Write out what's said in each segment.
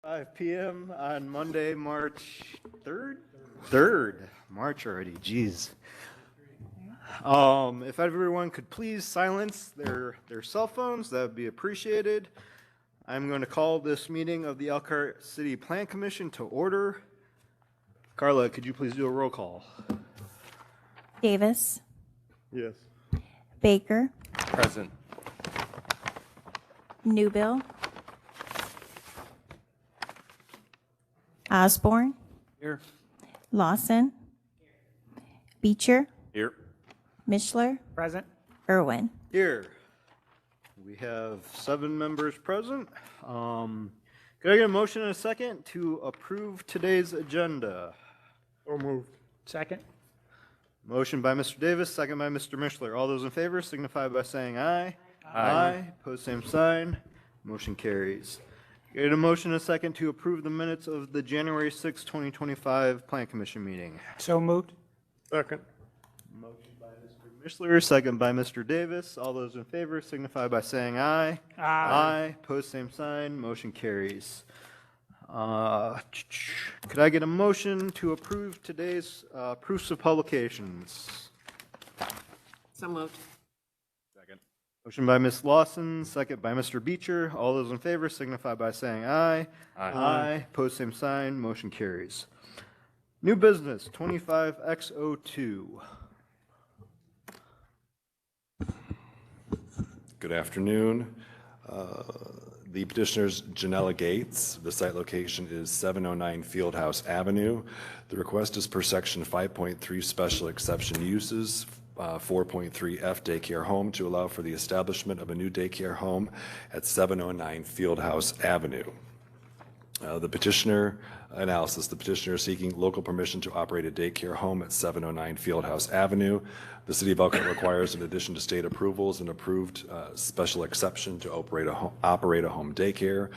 5 p.m. on Monday, March 3rd? 3rd. March already, geez. If everyone could please silence their cell phones, that would be appreciated. I'm going to call this meeting of the Elkhart City Plan Commission to order. Carla, could you please do a roll call? Davis. Yes. Baker. Present. Newbill. Osborne. Here. Lawson. Beecher. Here. Mishler. Present. Irwin. Here. We have 7 members present. Could I get a motion and a second to approve today's agenda? So moved. Second. Motion by Mr. Davis, second by Mr. Mishler. All those in favor signify by saying aye. Aye. Pose same sign. Motion carries. Get a motion and a second to approve the minutes of the January 6, 2025 Plan Commission meeting. So moved. Second. Motion by Mr. Mishler, second by Mr. Davis. All those in favor signify by saying aye. Aye. Pose same sign. Motion carries. Could I get a motion to approve today's proofs of publications? So moved. Second. Motion by Ms. Lawson, second by Mr. Beecher. All those in favor signify by saying aye. Aye. Pose same sign. Motion carries. New business 25X02. Good afternoon. The petitioner's Janella Gates. The site location is 709 Fieldhouse Avenue. The request is per section 5.3 special exception uses, 4.3F daycare home to allow for the establishment of a new daycare home at 709 Fieldhouse Avenue. The petitioner analysis. The petitioner is seeking local permission to operate a daycare home at 709 Fieldhouse Avenue. The City of Elkhart requires, in addition to state approvals, an approved special exception to operate a home daycare.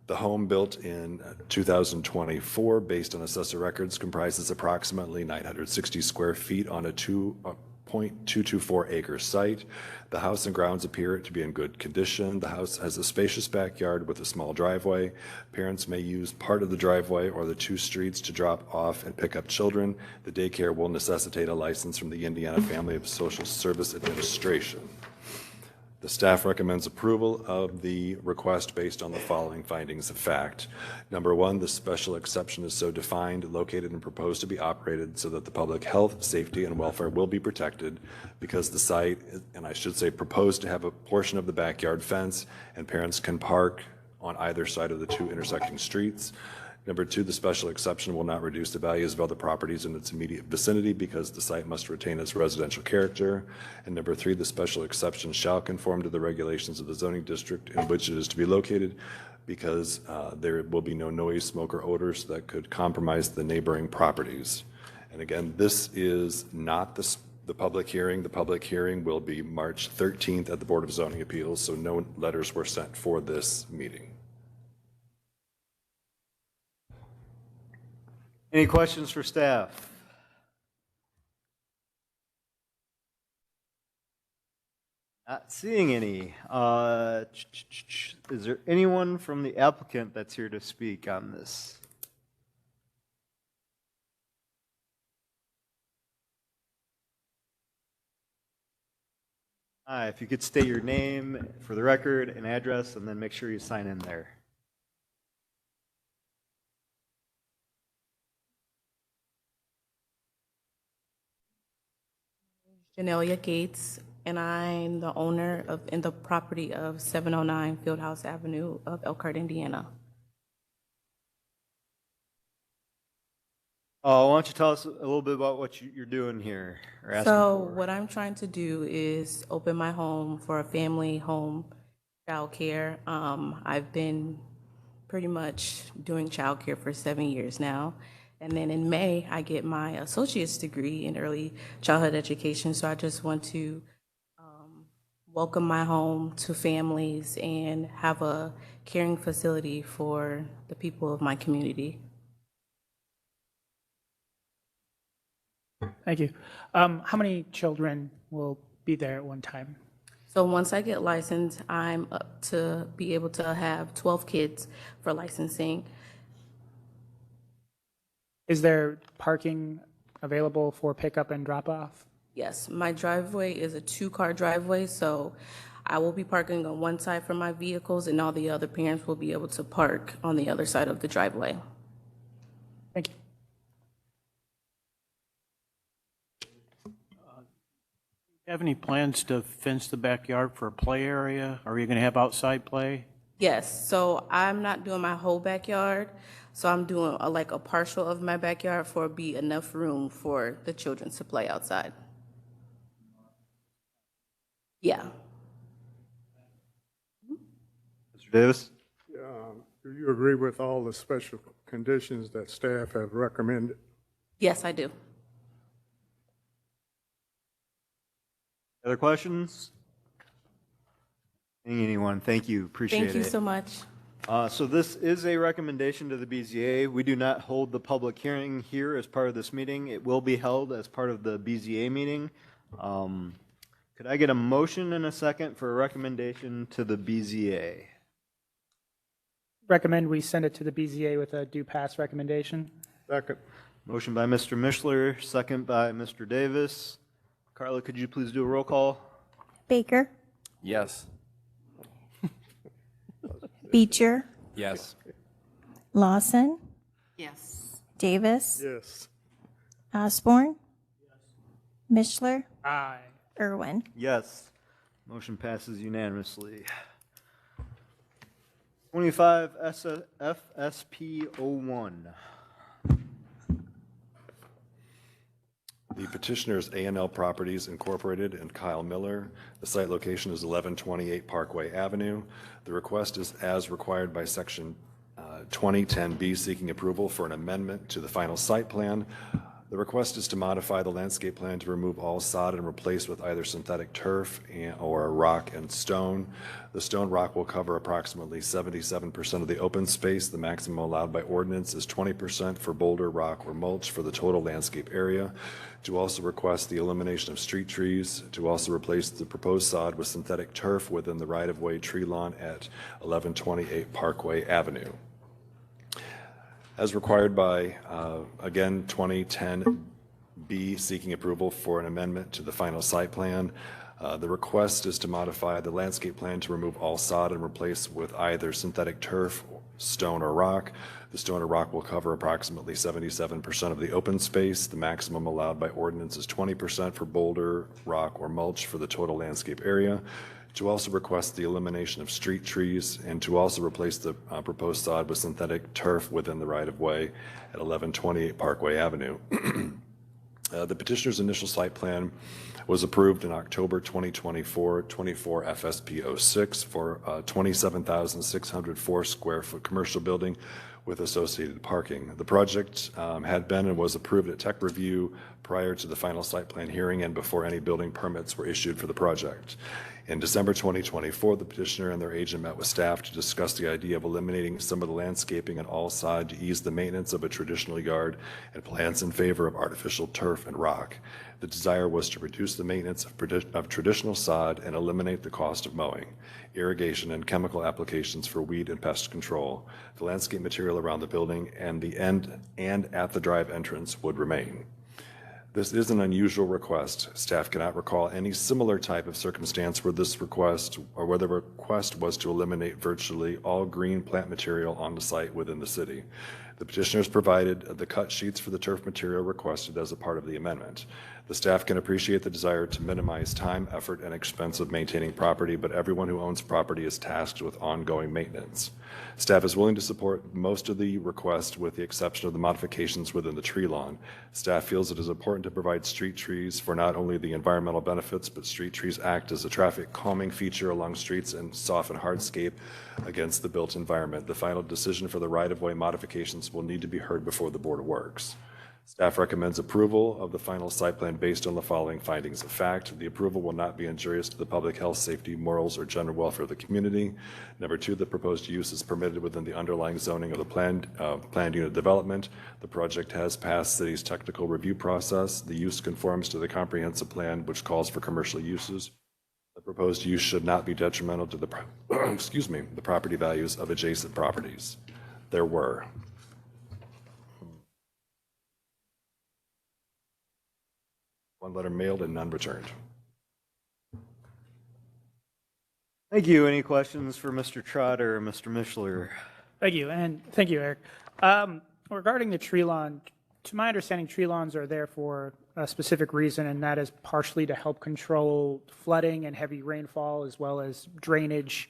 The home, built in 2024 based on assessor records, comprises approximately 960 square feet on a 2.224 acre site. The house and grounds appear to be in good condition. The house has a spacious backyard with a small driveway. Parents may use part of the driveway or the 2 streets to drop off and pick up children. The daycare will necessitate a license from the Indiana Family of Social Service Administration. The staff recommends approval of the request based on the following findings of fact. Number 1, the special exception is so defined, located, and proposed to be operated so that the public health, safety, and welfare will be protected because the site, and I should say proposed to have a portion of the backyard fence and parents can park on either side of the 2 intersecting streets. Number 2, the special exception will not reduce the values of other properties in its immediate vicinity because the site must retain its residential character. And number 3, the special exception shall conform to the regulations of the zoning district in which it is to be located because there will be no noise, smoke, or odors that could compromise the neighboring properties. And again, this is not the public hearing. The public hearing will be March 13th at the Board of Zoning Appeals, so no letters were sent for this meeting. Any questions for staff? Not seeing any. Is there anyone from the applicant that's here to speak on this? If you could state your name for the record and address, and then make sure you sign in there. Janelia Gates, and I'm the owner of the property of 709 Fieldhouse Avenue of Elkhart, Indiana. Why don't you tell us a little bit about what you're doing here? Or asking So for? what I'm trying to do is open my home for a family home childcare. I've been pretty much doing childcare for 7 years now. And then in May, I get my associate's degree in early childhood education. So I just want to welcome my home to families and have a caring facility for the people of my community. Thank you. How many children will be there at one time? So once I get licensed, I'm up to be able to have 12 kids for licensing. Is there parking available for pickup and drop-off? Yes, my driveway is a 2-car driveway, so I will be parking on one side for my vehicles, and all the other parents will be able to park on the other side of the driveway. Thank you. Have any plans to fence the backyard for a play area? Are you going to have outside play? Yes, so I'm not doing my whole backyard, so I'm doing like a partial of my backyard for be enough room for the children to play outside. Yeah. Mr. Davis? Do you agree with all the special conditions that staff have recommended? Yes, I do. Other questions? Anyone? Thank you. Appreciate it. Thank you so much. So this is a recommendation to the BZA. We do not hold the public hearing here as part of this meeting. It will be held as part of the BZA meeting. Could I get a motion and a second for a recommendation to the BZA? Recommend we send it to the BZA with a due pass recommendation. Second. Motion by Mr. Mishler, second by Mr. Davis. Carla, could you please do a roll call? Baker, Yes. Beecher, Yes. Lawson, Yes. Davis, Yes. Osborne, Mishler, Aye. Irwin. Yes. Motion passes unanimously. 25 FSP01. The petitioners A&L Properties Incorporated and Kyle Miller. The site location is 1128 Parkway Avenue. The request is as required by Section 2010B, seeking approval for an amendment to the final site plan. The request is to modify the landscape plan to remove all sod and replace with either synthetic turf or rock and stone. The stone rock will cover approximately 77% of the open space. The maximum allowed by ordinance is 20% for boulder, rock, or mulch for the total landscape area. To also request the elimination of street trees. To also replace the proposed sod with synthetic turf within the right-of-way tree lawn at 1128 Parkway Avenue. As required by, again, 2010B, seeking approval for an amendment to the final site plan. The request is to modify the landscape plan to remove all sod and replace with either synthetic turf, stone, or rock. The stone or rock will cover approximately 77% of the open space. The maximum allowed by ordinance is 20% for boulder, rock, or mulch for the total landscape area. To also request the elimination of street trees and to also replace the proposed sod with synthetic turf within the right-of-way at 1128 Parkway Avenue. The petitioner's initial site plan was approved in October 2024, 24 FSP 06 for a 27,604 square foot commercial building with associated parking. The project had been and was approved at tech review prior to the final site plan hearing and before any building permits were issued for the project. In December 2024, the petitioner and their agent met with staff to discuss the idea of eliminating some of the landscaping on all sides to ease the maintenance of a traditional yard and plants in favor of artificial turf and rock. The desire was to reduce the maintenance of traditional sod and eliminate the cost of mowing, irrigation, and chemical applications for weed and pest control. The landscape material around the building and the end and at the drive entrance would remain. This is an unusual request. Staff cannot recall any similar type of circumstance where this request or where the request was to eliminate virtually all green plant material on the site within the city. The petitioners provided the cut sheets for the turf material requested as a part of the amendment. The staff can appreciate the desire to minimize time, effort, and expense of maintaining property, but everyone who owns property is tasked with ongoing maintenance. Staff is willing to support most of the request with the exception of the modifications within the tree lawn. Staff feels it is important to provide street trees for not only the environmental benefits, but street trees act as a traffic calming feature along streets and soften hardscape against the built environment. The final decision for the right-of-way modifications will need to be heard before the Board of Works. Staff recommends approval of the final site plan based on the following findings of fact. The approval will not be injurious to the public health, safety, morals, or general welfare of the community. Number two, the proposed use is permitted within the underlying zoning of the planned unit development. The project has passed city's technical review process. The use conforms to the comprehensive plan, which calls for commercial uses. The proposed use should not be detrimental to the, excuse me, the property values of adjacent properties. There were. One letter mailed and none returned. Thank you. Any questions for Mr. Trotter or Mr. Mishler? Thank you, and thank you, Eric. Regarding the tree lawn, to my understanding, tree lawns are there for a specific reason, and that is partially to help control flooding and heavy rainfall as well as drainage.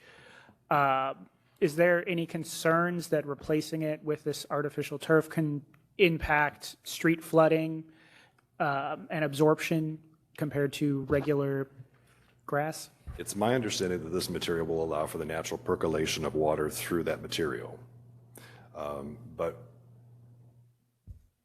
Is there any concerns that replacing it with this artificial turf can impact street flooding and absorption compared to regular grass? It's my understanding that this material will allow for the natural percolation of water through that material. But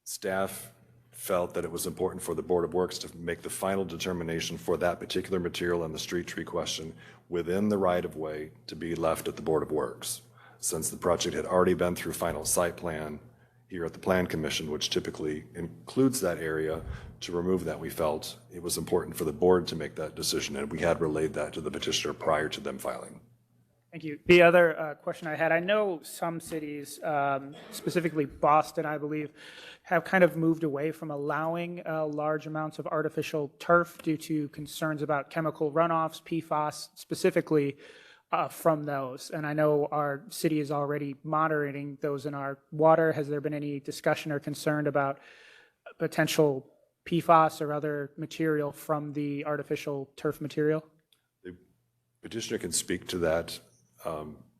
staff felt that it was important for the Board of Works to make the final determination for that particular material and the street tree question within the right-of-way to be left at the Board of Works. Since the project had already been through final site plan here at the Plan Commission, which typically includes that area, to remove that, we felt it was important for the board to make that decision, and we had relayed that to the petitioner prior to them filing. Thank you. The other question I had, I know some cities, specifically Boston, I believe, have kind of moved away from allowing large amounts of artificial turf due to concerns about chemical runoffs, PFAS specifically, from those. And I know our city is already monitoring those in our water. Has there been any discussion or concern about potential PFAS or other material from the artificial turf material? The petitioner can speak to that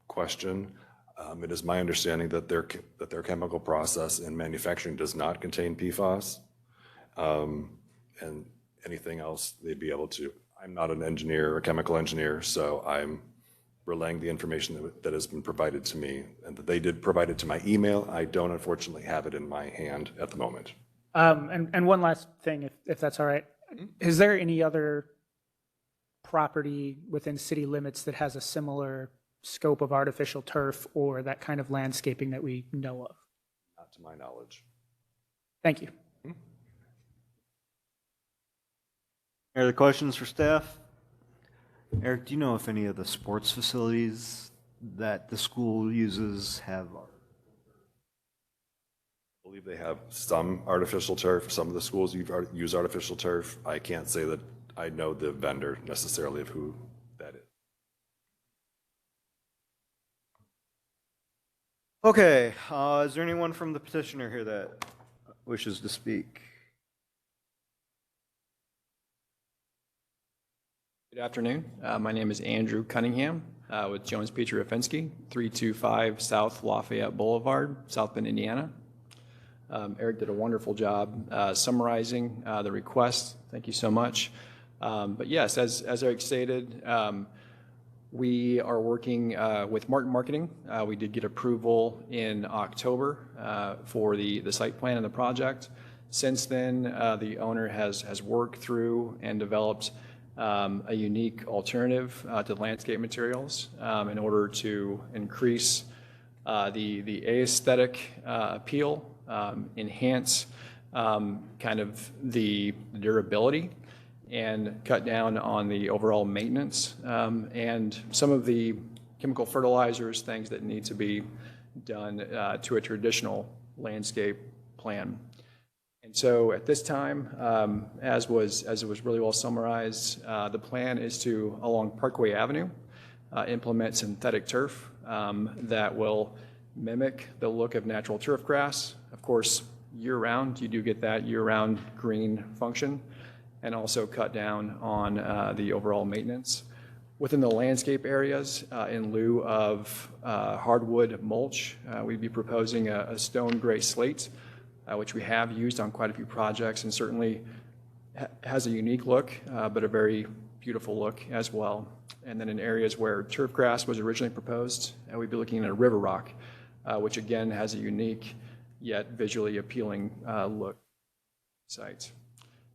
question. It is my understanding that their chemical process in manufacturing does not contain PFAS. And anything else they'd be able to. I'm not an engineer, a chemical engineer, so I'm relaying the information that has been provided to me and that they did provide it to my email. I don't unfortunately have it in my hand at the moment. And one last thing, if that's all right. Is there any other property within city limits that has a similar scope of artificial turf or that kind of landscaping that we know of? Not to my knowledge. Thank you. Any other questions for staff? Eric, do you know if any of the sports facilities that the school uses have? I believe they have some artificial turf. Some of the schools use artificial turf. I can't say that I know the vendor necessarily of who that is. Okay, is there anyone from the petitioner here that wishes to speak? Good afternoon. My name is Andrew Cunningham with Jones Petrie Rafinsky, 325 South Lafayette Boulevard, South Bend, Indiana. Eric did a wonderful job summarizing the request. Thank you so much. But yes, as Eric stated, we are working with Martin Marketing. We did get approval in October for the site plan and the project. Since then, the owner has worked through and developed a unique alternative to landscape materials in order to increase the aesthetic appeal, enhance kind of the durability, and cut down on the overall maintenance and some of the chemical fertilizers, things that need to be done to a traditional landscape plan. And so at this time, as it was really well summarized, the plan is to, along Parkway Avenue, implement synthetic turf that will mimic the look of natural turf grass. Of course, year-round, you do get that year-round green function, and also cut down on the overall maintenance. Within the landscape areas, in lieu of hardwood mulch, we'd be proposing a stone gray slate, which we have used on quite a few projects and certainly has a unique look, but a very beautiful look as well. And then in areas where turf grass was originally proposed, we'd be looking at a river rock, which again has a unique yet visually appealing look site.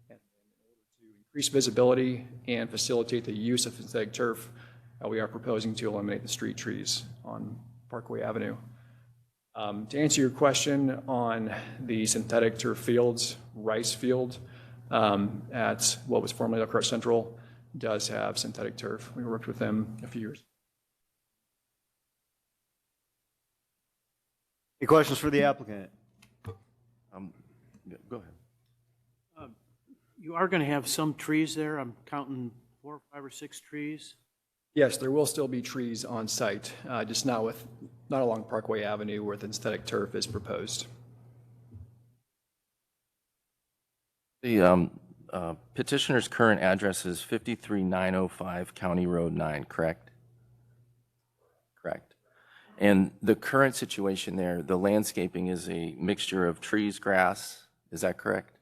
And in order to increase visibility and facilitate the use of synthetic turf, we are proposing to eliminate the street trees on Parkway Avenue. To answer your question on the synthetic turf fields, Rice Field at what was formerly Elkhart Central, does have synthetic turf. We worked with them a few years. Any questions for the applicant? Go ahead. You are going to have some trees there. I'm counting 4, 5, or 6 trees. Yes, there will still be trees on site, just not along Parkway Avenue where the synthetic turf is proposed. The petitioner's current address is 53905 County Road 9, correct? Correct. And the current situation there, the landscaping is a mixture of trees, grass, is that correct?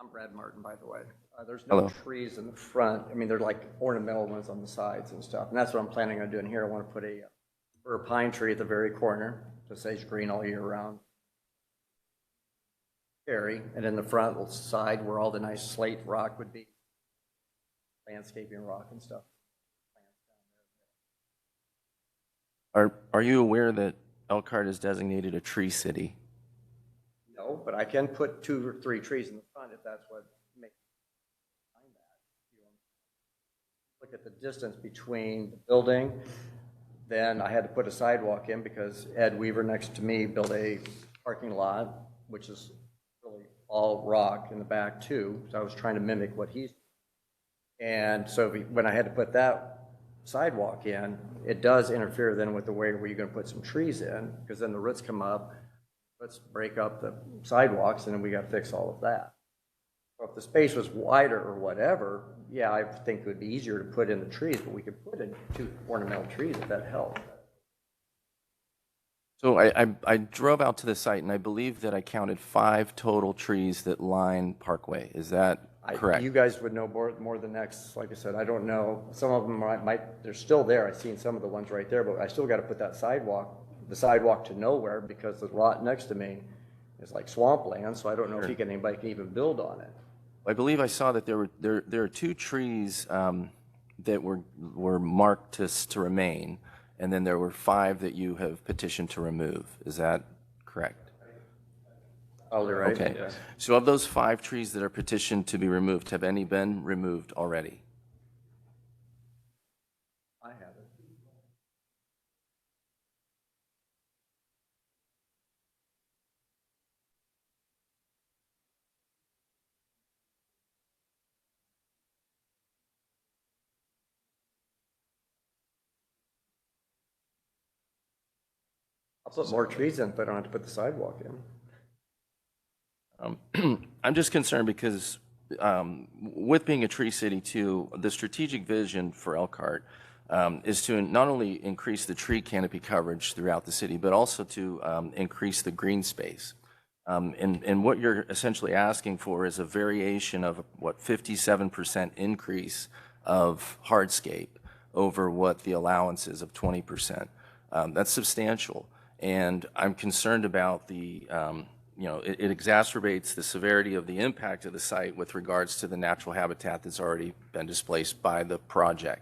I'm Brad Martin, by the way. There's no Hello. trees in the front. I mean, they're like ornamental ones on the sides and stuff. And that's what I'm planning on doing here. I want to put a pine tree at the very corner to stays green all year round. Cherry, and in the front side where all the nice slate rock would be, landscaping rock and stuff. Are you aware that Elkhart is designated a tree city? No, but I can put 2 or 3 trees in the front if that's what makes that. Look at the distance between the building. Then I had to put a sidewalk in because Ed Weaver next to me built a parking lot, which is really all rock in the back too. So I was trying to mimic what he's doing. And so when I had to put that sidewalk in, it does interfere then with the way where you're going to put some trees in, because then the roots come up, let's break up the sidewalks, and then we got to fix all of that. So if the space was wider or whatever, yeah, I think it would be easier to put in the trees, but we could put in 2 ornamental trees if that helped. So I drove out to the site and I believe that I counted 5 total trees that line Parkway. Is that correct? You guys would know more than next. Like I said, I don't know. Some of them might they're still there. I've seen some of the ones right there, but I still got to put that the sidewalk to nowhere because the lot next to me is like swampland, so I don't know if anybody can even build on it. I believe I saw that there are 2 trees that were marked to remain, and then there were 5 that you have petitioned to remove. Is that correct? Oh, they're right. Okay. Yes. So of those 5 trees that are petitioned to be removed, have any been removed already? I haven't. I'll put more trees in, but I don't have to put the sidewalk in. I'm just concerned because with being a tree city too, the strategic vision for Elkhart is to not only increase the tree canopy coverage throughout the city, but also to increase the green space. And what you're essentially asking for is a variation of what 57% increase of hardscape over what the allowance is of 20%. That's substantial. And I'm concerned about the it exacerbates the severity of the impact of the site with regards to the natural habitat that's already been displaced by the project.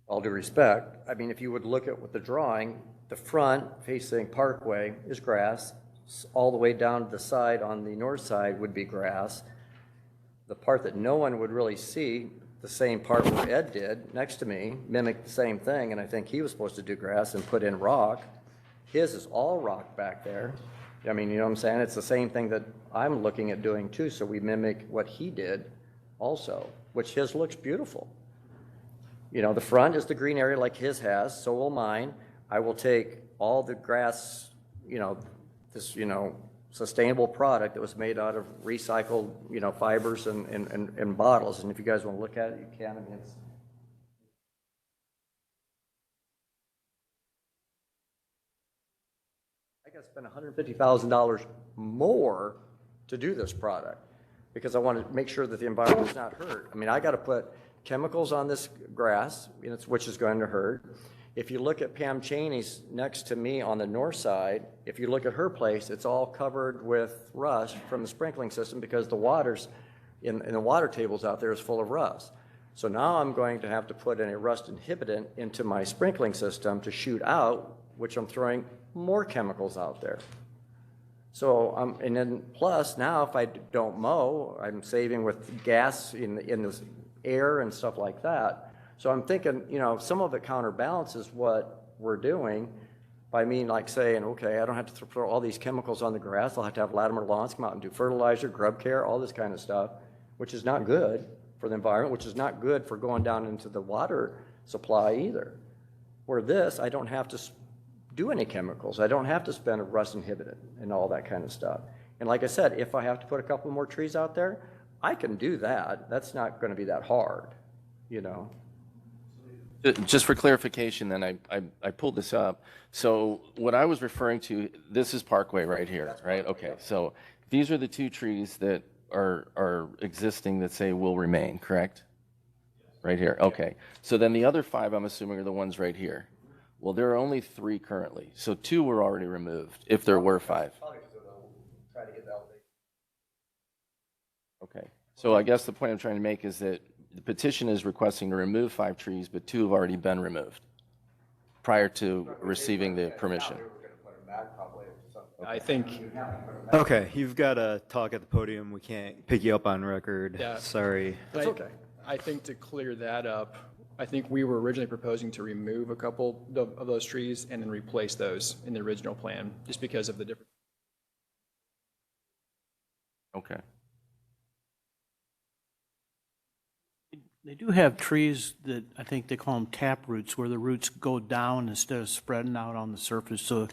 All due respect, I mean, if you would look at what the drawing, the front facing Parkway is grass, all the way down to the side on the north side would be grass. The part that no one would really see, the same part where Ed did next to me, mimicked the same thing, and I think he was supposed to do grass and put in rock. His is all rock back there. I mean, you know what I'm saying? It's the same thing that I'm looking at doing too, so we mimic what he did also, which his looks beautiful. You know, the front is the green area like his has, so will mine. I will take all the grass, this, sustainable product that was made out of recycled, fibers and bottles. And if you guys want to look at it, you can. I mean, I got to spend $150,000 more to do this product because I want to make sure that the environment is not hurt. I mean, I got to put chemicals on this grass, which is going to hurt. If you look at Pam Cheney's next to me on the north side, if you look at her place, it's all covered with rust from the sprinkling system because the waters in the water tables out there is full of rust. So now I'm going to have to put in a rust inhibitant into my sprinkling system to shoot out, which I'm throwing more chemicals out there. So, and then plus now if I don't mow, I'm saving with gas in the air and stuff like that. So I'm thinking, you know, some of it counterbalances what we're doing by like saying, okay, I don't have to throw all these chemicals on the grass. I'll have to have Latimer Lawns come out and do fertilizer, grub care, all this kind of stuff, which is not good for the environment, which is not good for going down into the water supply either. Where this, I don't have to do any chemicals. I don't have to spend a rust inhibitant and all that kind of stuff. And like I said, if I have to put a couple more trees out there, I can do that. That's not going to be that hard, you know. Just for clarification, then I pulled this up. So what I was referring to, this is Parkway right here, right? Okay, so these are the 2 trees that are existing that say will remain, correct? Right here, okay. So then the other 5, I'm assuming, are the ones right here. Well, there are only 3 currently, so 2 were already removed, if there were 5. Okay, so I guess the point I'm trying to make is that the petition is requesting to remove 5 trees, but 2 have already been removed prior to receiving the permission. I think, Okay, you've got to talk at the podium. We can't pick you up on record. Yeah. Sorry. It's okay. I think to clear that up, I think we were originally proposing to remove a couple of those trees and then replace those in the original plan, just because of the different. Okay. They do have trees that I think they call them tap roots, where the roots go down instead of spreading out on the surface. So you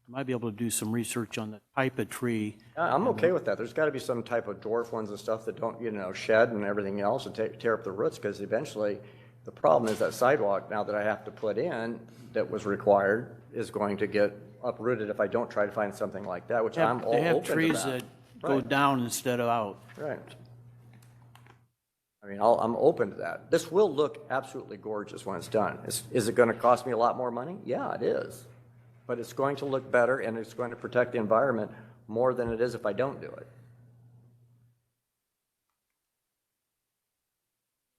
might be able to do some research on the type of tree. I'm okay with that. There's got to be some type of dwarf ones and stuff that don't, you know, shed and everything else and tear up the roots, because eventually the problem is that sidewalk now that I have to put in that was required is going to get uprooted if I don't try to find something like that, which I'm all They have open to trees that. that go down instead of out. Right. I mean, I'm open to that. This will look absolutely gorgeous when it's done. Is it going to cost me a lot more money? Yeah, it is. But it's going to look better, and it's going to protect the environment more than it is if I don't do it.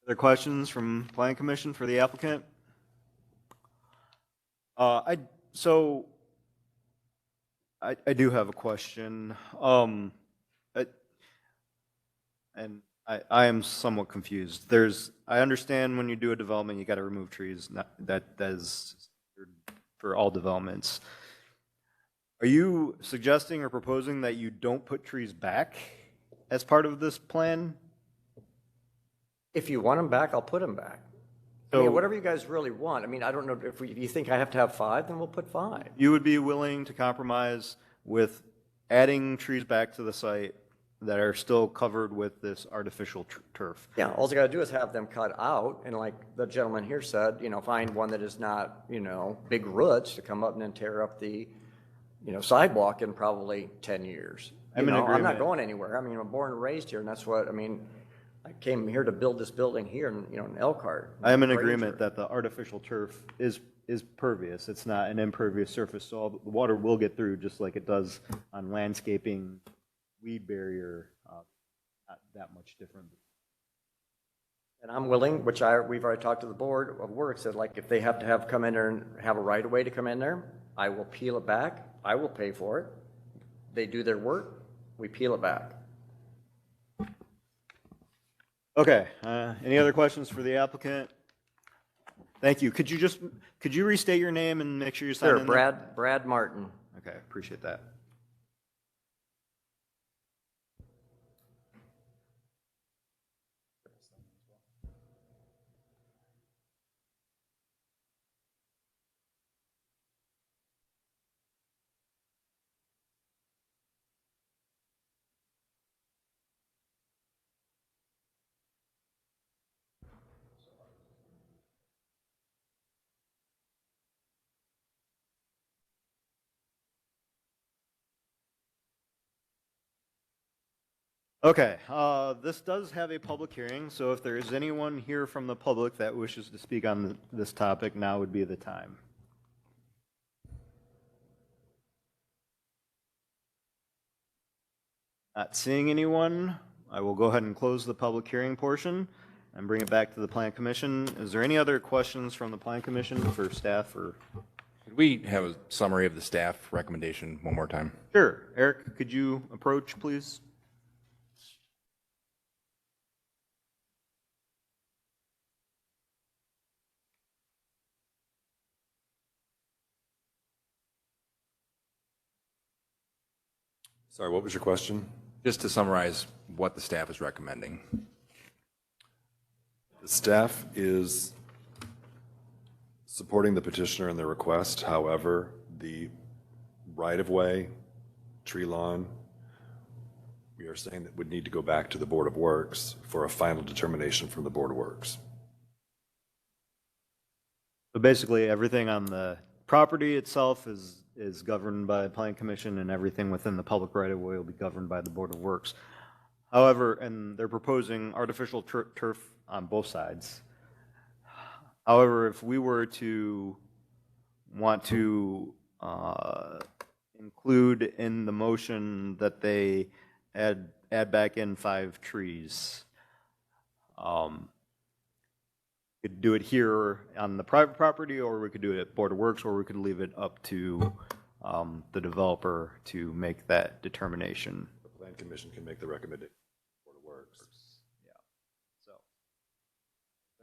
Other questions from Plan Commission for the applicant? I do have a question. I am somewhat confused. I understand when you do a development, you got to remove trees. That is for all developments. Are you suggesting or proposing that you don't put trees back as part of this plan? If you want them back, I'll put them back. I mean, whatever you guys really want. I mean, I don't know if you think I have to have 5, then we'll put 5. You would be willing to compromise with adding trees back to the site that are still covered with this artificial turf? Yeah, all you got to do is have them cut out, and like the gentleman here said, you know, find one that is not, you know, big roots to come up and then tear up the, you know, sidewalk in probably 10 years. I'm in I'm not agreement. going anywhere. I mean, I'm born and raised here, and that's what, I mean, I came here to build this building here, in, you know, in Elkhart. I am in Ranger. agreement that the artificial turf is pervious. It's not an impervious surface, so all the water will get through just like it does on landscaping, weed barrier, not that much different. And I'm willing, which we've already talked to the board of works, that like if they have to come in there and have a right of way to come in there, I will peel it back. I will pay for it. They do their work, we peel it back. Okay, any other questions for the applicant? Thank you. Could you restate your name and make sure you sign Sure, in there? Brad Martin. Okay, appreciate that. Okay, this does have a public hearing, so if there is anyone here from the public that wishes to speak on this topic, now would be the time. Not seeing anyone, I will go ahead and close the public hearing portion and bring it back to the Plan Commission. Is there any other questions from the Plan Commission for staff or Could we have a summary of the staff recommendation one more time? Sure. Eric, could you approach, please? Sorry, what was your question? Just to summarize what the staff is recommending. The staff is supporting the petitioner in their request. However, the right-of-way, tree lawn, we are saying that would need to go back to the Board of Works for a final determination from the Board of Works. So basically, everything on the property itself is governed by the Plan Commission, and everything within the public right-of-way will be governed by the Board of Works. However, and they're proposing artificial turf on both sides. However, if we were to want to include in the motion that they add back in 5 trees, could do it here on the private property, or we could do it at Board of Works, or we could leave it up to the developer to make that determination. The Plan Commission can make the recommendation. Board of Works. Yeah. So,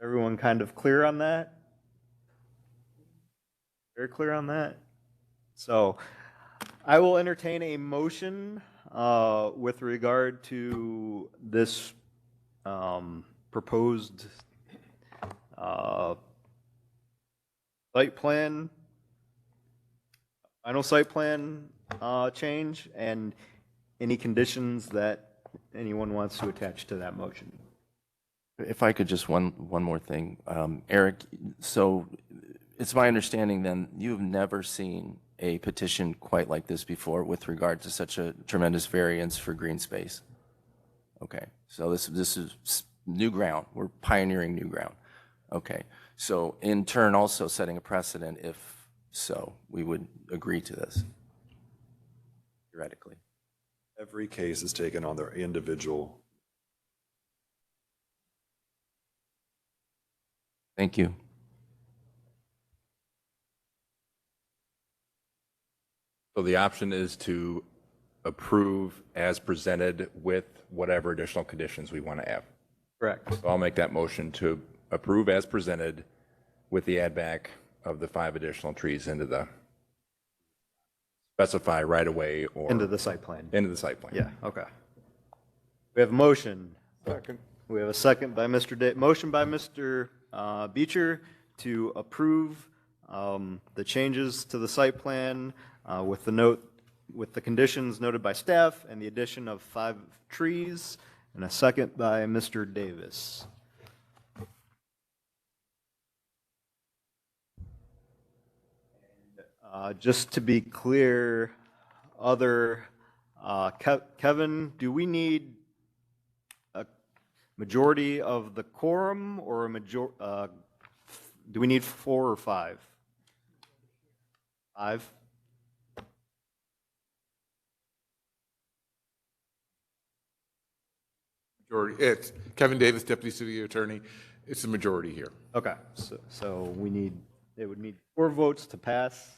everyone kind of clear on that? Very clear on that? So, I will entertain a motion with regard to this proposed site plan, final site plan change, and any conditions that anyone wants to attach to that motion. If I could just one more thing. Eric, so it's my understanding then you've never seen a petition quite like this before with regard to such a tremendous variance for green space. Okay, so this is new ground. We're pioneering new ground. Okay, so in turn also setting a precedent if so, we would agree to this, theoretically. Every case is taken on their individual. Thank you. So the option is to approve as presented with whatever additional conditions we want to add. Correct. So I'll make that motion to approve as presented with the add back of the 5 additional trees into the specify right away or Into the site plan. into the site plan. Yeah, okay. We have a motion. Second. We have a second by motion by Mr. Beecher to approve the changes to the site plan with the conditions noted by staff and the addition of 5 trees, and a second by Mr. Davis. Just to be clear, Kevin, do we need a majority of the quorum, or do we need 4 or 5? 5? Majority. It's Kevin Davis, Deputy City Attorney. It's a majority here. Okay, so it would need 4 votes to pass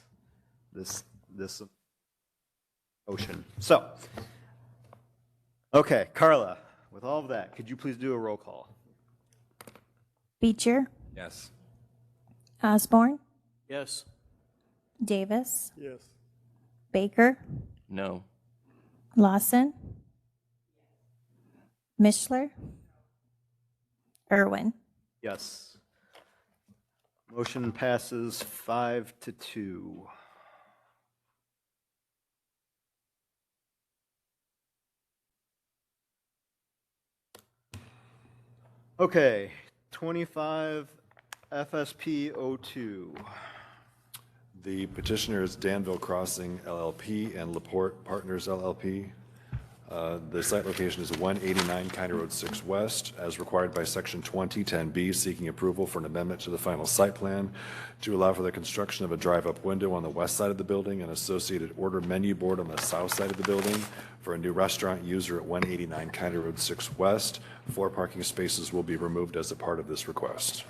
this motion. So, okay, Carla, with all of that, could you please do a roll call? Beecher, Yes. Osborne, Yes. Davis, Yes. Baker, No. Lawson, Mishler, Irwin. Yes. Motion passes 5-2. Okay, 25 FSP 02. The petitioner is Danville Crossing LLP and Laporte Partners LLP. The site location is 189 County Road 6 West, as required by Section 2010B, seeking approval for an amendment to the final site plan to allow for the construction of a drive-up window on the west side of the building and associated order menu board on the south side of the building for a new restaurant user at 189 County Road 6 West. 4 parking spaces will be removed as a part of this request.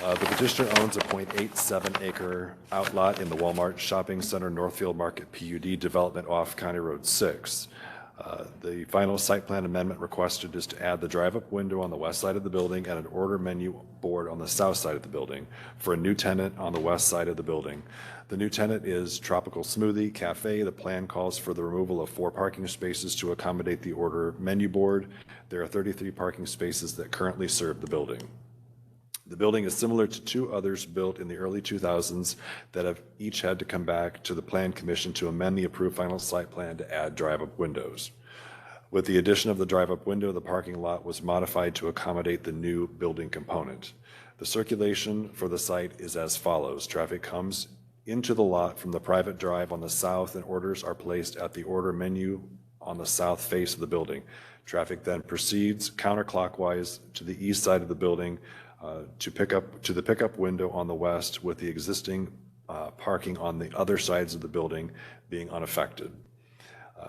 The petitioner owns a .87 acre outlot in the Walmart Shopping Center Northfield Market PUD development off County Road 6. The final site plan amendment requested is to add the drive-up window on the west side of the building and an order menu board on the south side of the building for a new tenant on the west side of the building. The new tenant is Tropical Smoothie Cafe. The plan calls for the removal of 4 parking spaces to accommodate the order menu board. There are 33 parking spaces that currently serve the building. The building is similar to 2 others built in the early 2000s that have each had to come back to the Plan Commission to amend the approved final site plan to add drive-up windows. With the addition of the drive-up window, the parking lot was modified to accommodate the new building component. The circulation for the site is as follows. Traffic comes into the lot from the private drive on the south, and orders are placed at the order menu on the south face of the building. Traffic then proceeds counterclockwise to the east side of the building to the pickup window on the west, with the existing parking on the other sides of the building being unaffected.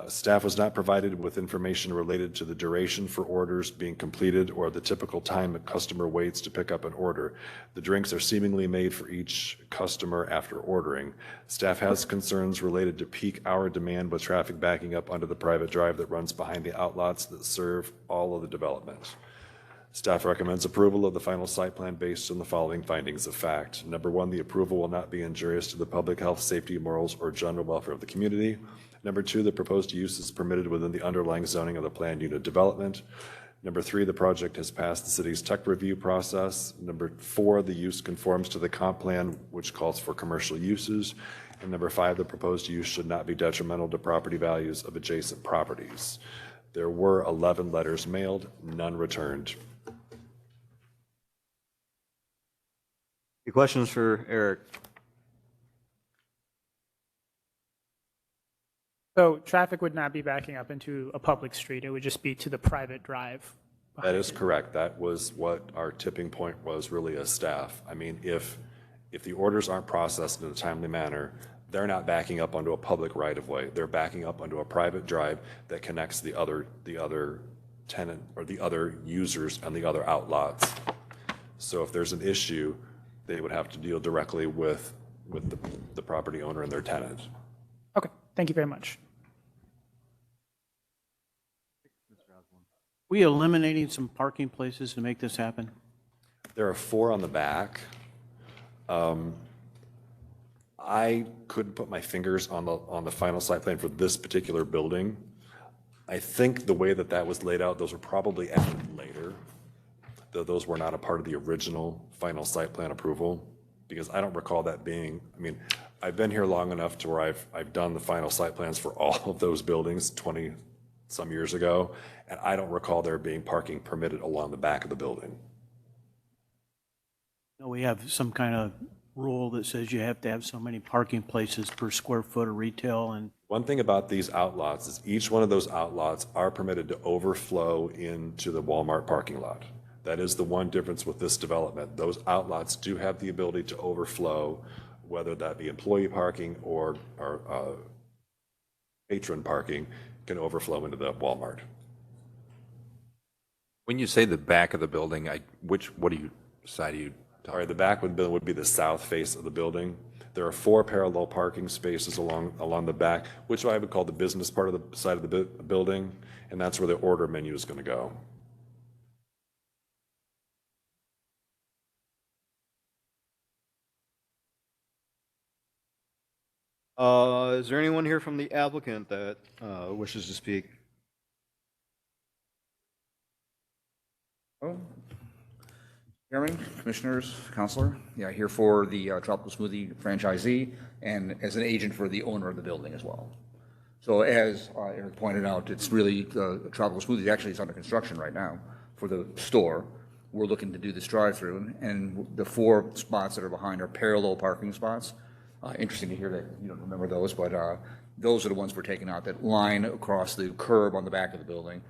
Staff was not provided with information related to the duration for orders being completed or the typical time a customer waits to pick up an order. The drinks are seemingly made for each customer after ordering. Staff has concerns related to peak hour demand with traffic backing up under the private drive that runs behind the outlots that serve all of the development. Staff recommends approval of the final site plan based on the following findings of fact. Number 1, the approval will not be injurious to the public health, safety, morals, or general welfare of the community. Number 2, the proposed use is permitted within the underlying zoning of the planned unit development. Number 3, the project has passed the city's tech review process. Number 4, the use conforms to the comp plan, which calls for commercial uses. And number 5, the proposed use should not be detrimental to property values of adjacent properties. There were 11 letters mailed, none returned. Any questions for Eric? So traffic would not be backing up into a public street. It would just be to the private drive. That is correct. That was what our tipping point was really as staff. I mean, if the orders aren't processed in a timely manner, they're not backing up onto a public right-of-way. They're backing up onto a private drive that connects the other tenant or the other users and the other outlots. So if there's an issue, they would have to deal directly with the property owner and their tenant. Okay, thank you very much. We eliminating some parking places to make this happen? There are 4 on the back. I couldn't put my fingers on the final site plan for this particular building. I think the way that was laid out, those were probably added later, though those were not a part of the original final site plan approval, because I don't recall that being, I mean, I've been here long enough to where I've done the final site plans for all of those buildings 20 some years ago, and I don't recall there being parking permitted along the back of the building. No, we have some kind of rule that says you have to have so many parking places per square foot of retail. And one thing about these outlots is each one of those outlots are permitted to overflow into the Walmart parking lot. That is the one difference with this development. Those outlots do have the ability to overflow, whether that be employee parking or patron parking can overflow into the Walmart. When you say the back of the building, what side are you All right, the back would be the south face of the building. There are 4 parallel parking spaces along the back, which I would call the business part of the side of the building, and that's where the order menu is going to go. Is there anyone here from the applicant that wishes to speak? Oh, Chairman, Commissioners, Counselor, yeah, here for the Tropical Smoothie franchisee and as an agent for the owner of the building as well. So as Eric pointed out, it's really, Tropical Smoothie actually is under construction right now for the store. We're looking to do this drive-through, and the 4 spots that are behind are parallel parking spots. Interesting to hear that you don't remember those, but those are the ones we're taking out that line across the curb on the back of the building.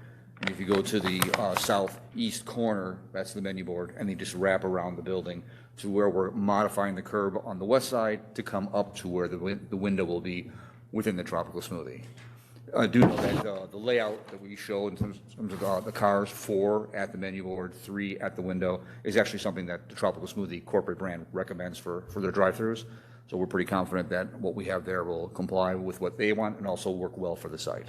And if you go to the southeast corner, that's the menu board, and they just wrap around the building to where we're modifying the curb on the west side to come up to where the window will be within the Tropical Smoothie. do know that the layout that we show in terms of the cars, 4 at the menu board, 3 at the window, is actually something that the Tropical Smoothie corporate brand recommends for their drive-throughs. So we're pretty confident that what we have there will comply with what they want and also work well for the site.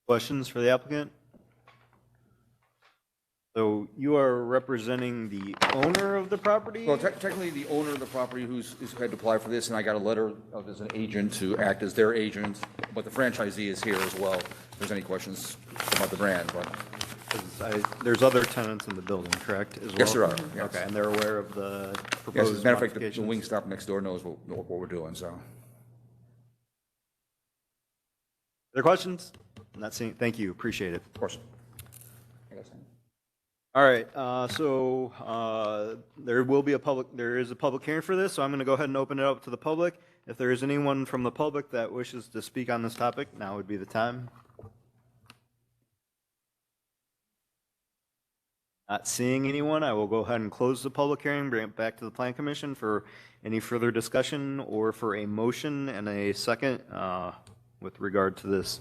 Questions for the applicant? So you are representing the owner of the property? Well, technically, the owner of the property who's had to apply for this, and I got a letter of as an agent to act as their agent, but the franchisee is here as well. If there's any questions about the brand, but. There's other tenants in the building, correct, as well? Yes, there are, yes. Okay, and they're aware of the Yes, proposed as a matter of fact, the modifications? Wingstop next door knows what we're doing, so. Other questions? Not seeing, thank you, appreciate it. Of course. All right, there is a public hearing for this, so I'm going to go ahead and open it up to the public. If there is anyone from the public that wishes to speak on this topic, now would be the time. Not seeing anyone, I will go ahead and close the public hearing, bring it back to the Plan Commission for any further discussion or for a motion and a second with regard to this.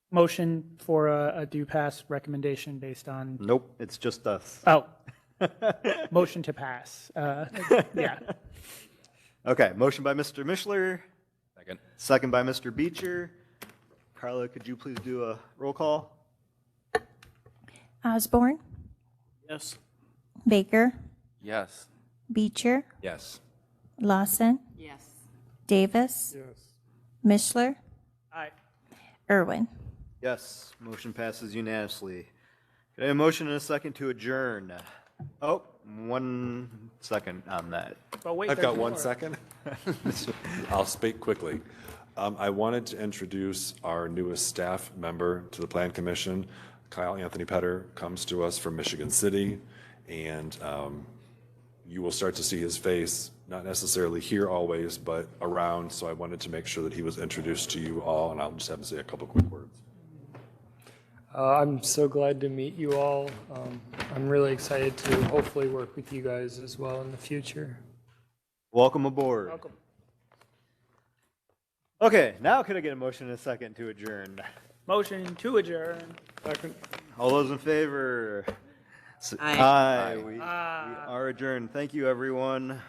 Motion for a due pass recommendation based on, Nope, it's just us. oh, motion to pass. Yeah. Okay, motion by Mr. Mishler, Second. second by Mr. Beecher. Carla, could you please do a roll call? Osborne, Yes. Baker, Yes. Beecher, Yes. Lawson, Yes. Davis, Yes. Mishler, Aye. Irwin. Yes, motion passes unanimously. Could I have a motion and a second to adjourn? Oh, 1 second on that. But wait, I've there's got 1 more. second. I'll speak quickly. I wanted to introduce our newest staff member to the Plan Commission. Kyle Anthony Petter comes to us from Michigan City, and you will start to see his face, not necessarily here always, but around. So I wanted to make sure that he was introduced to you all, and I'll just have him say a couple quick words. I'm so glad to meet you all. I'm really excited to hopefully work with you guys as well in the future. Welcome aboard. Welcome. Okay, now could I get a motion and a second to adjourn? Motion to adjourn. Second. All those in favor? Aye. Aye. We are adjourned. Thank you, everyone.